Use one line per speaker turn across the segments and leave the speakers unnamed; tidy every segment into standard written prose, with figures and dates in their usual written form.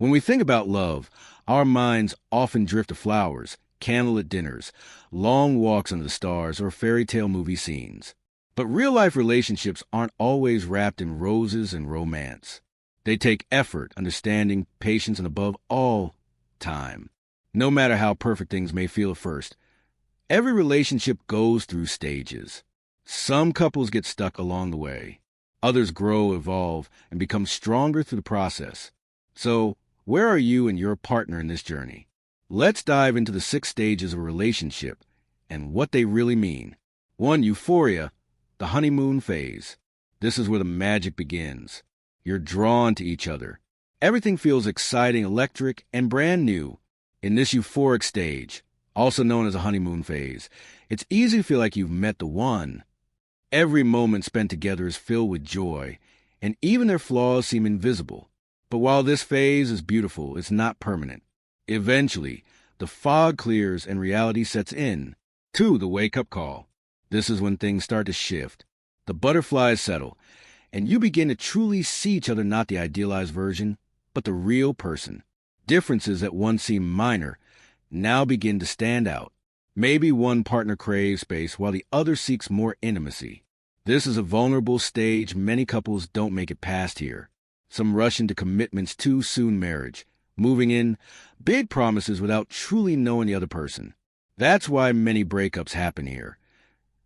When we think about love, our minds often drift to flowers, candlelit dinners, long walks under the stars, or fairy tale movie scenes. But real-life relationships aren't always wrapped in roses and romance. They take effort, understanding, patience, and above all, time. No matter how perfect things may feel at first, every relationship goes through stages. Some couples get stuck along the way. Others grow, evolve, and become stronger through the process. So, where are you and your partner in this journey? Let's dive into the 6 stages of a relationship and what they really mean. 1. Euphoria, the honeymoon phase. This is where the magic begins. You're drawn to each other. Everything feels exciting, electric, and brand new. In this euphoric stage, also known as a honeymoon phase, it's easy to feel like you've met the one. Every moment spent together is filled with joy, and even their flaws seem invisible. But while this phase is beautiful, it's not permanent. Eventually, the fog clears and reality sets in. 2. The wake-up call. This is when things start to shift. The butterflies settle, and you begin to truly see each other, not the idealized version, but the real person. Differences that once seemed minor now begin to stand out. Maybe one partner craves space while the other seeks more intimacy. This is a vulnerable stage many couples don't make it past here. Some rush into commitments too soon, marriage, moving in, big promises without truly knowing the other person. That's why many breakups happen here.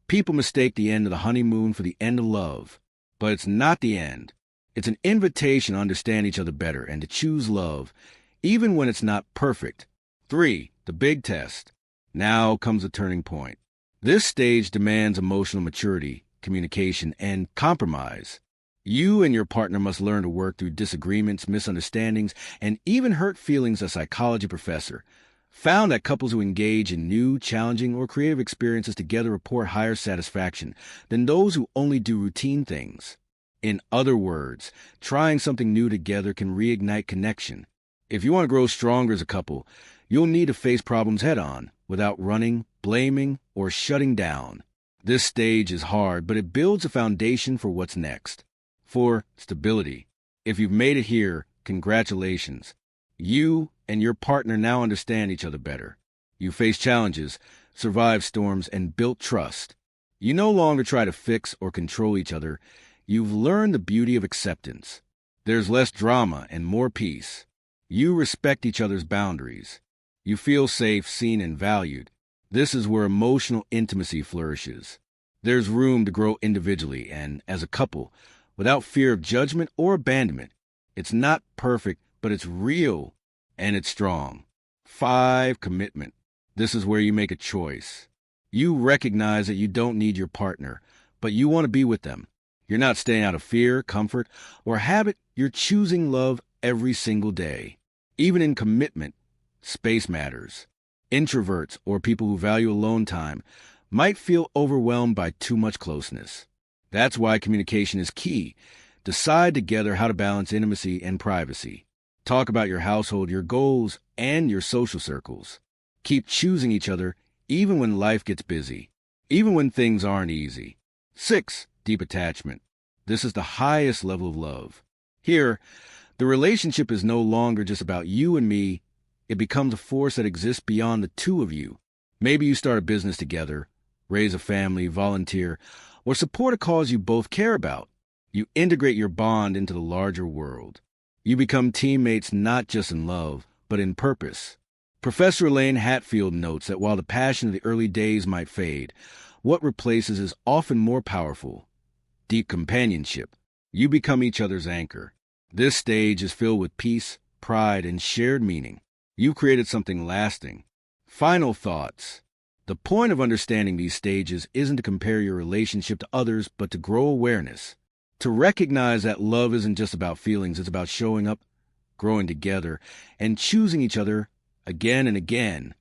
People mistake the end of the honeymoon for the end of love. But it's not the end. It's an invitation to understand each other better and to choose love, even when it's not perfect. 3. The big test. Now comes the turning point. This stage demands emotional maturity, communication, and compromise. You and your partner must learn to work through disagreements, misunderstandings, and even hurt feelings. A psychology professor found that couples who engage in new, challenging, or creative experiences together report higher satisfaction than those who only do routine things. In other words, trying something new together can reignite connection. If you want to grow stronger as a couple, you'll need to face problems head-on, without running, blaming, or shutting down. This stage is hard, but it builds a foundation for what's next. 4. Stability. If you've made it here, congratulations. You and your partner now understand each other better. You face challenges, survived storms, and built trust. You no longer try to fix or control each other. You've learned the beauty of acceptance. There's less drama and more peace. You respect each other's boundaries. You feel safe, seen, and valued. This is where emotional intimacy flourishes. There's room to grow individually and as a couple, without fear of judgment or abandonment. It's not perfect, but it's real and it's strong. 5. Commitment. This is where you make a choice. You recognize that you don't need your partner, but you want to be with them. You're not staying out of fear, comfort, or habit. You're choosing love every single day. Even in commitment, space matters. Introverts or people who value alone time might feel overwhelmed by too much closeness. That's why communication is key. Decide together how to balance intimacy and privacy. Talk about your household, your goals, and your social circles. Keep choosing each other even when life gets busy, even when things aren't easy. 6. Deep attachment. This is the highest level of love. Here, the relationship is no longer just about you and me. It becomes a force that exists beyond the two of you. Maybe you start a business together, raise a family, volunteer, or support a cause you both care about. You integrate your bond into the larger world. You become teammates not just in love, but in purpose. Professor Elaine Hatfield notes that while the passion of the early days might fade, what replaces is often more powerful. Deep companionship. You become each other's anchor. This stage is filled with peace, pride, and shared meaning. You've created something lasting. Final thoughts. The point of understanding these stages isn't to compare your relationship to others, but to grow awareness. To recognize that love isn't just about feelings, it's about showing up, growing together, and choosing each other again and again.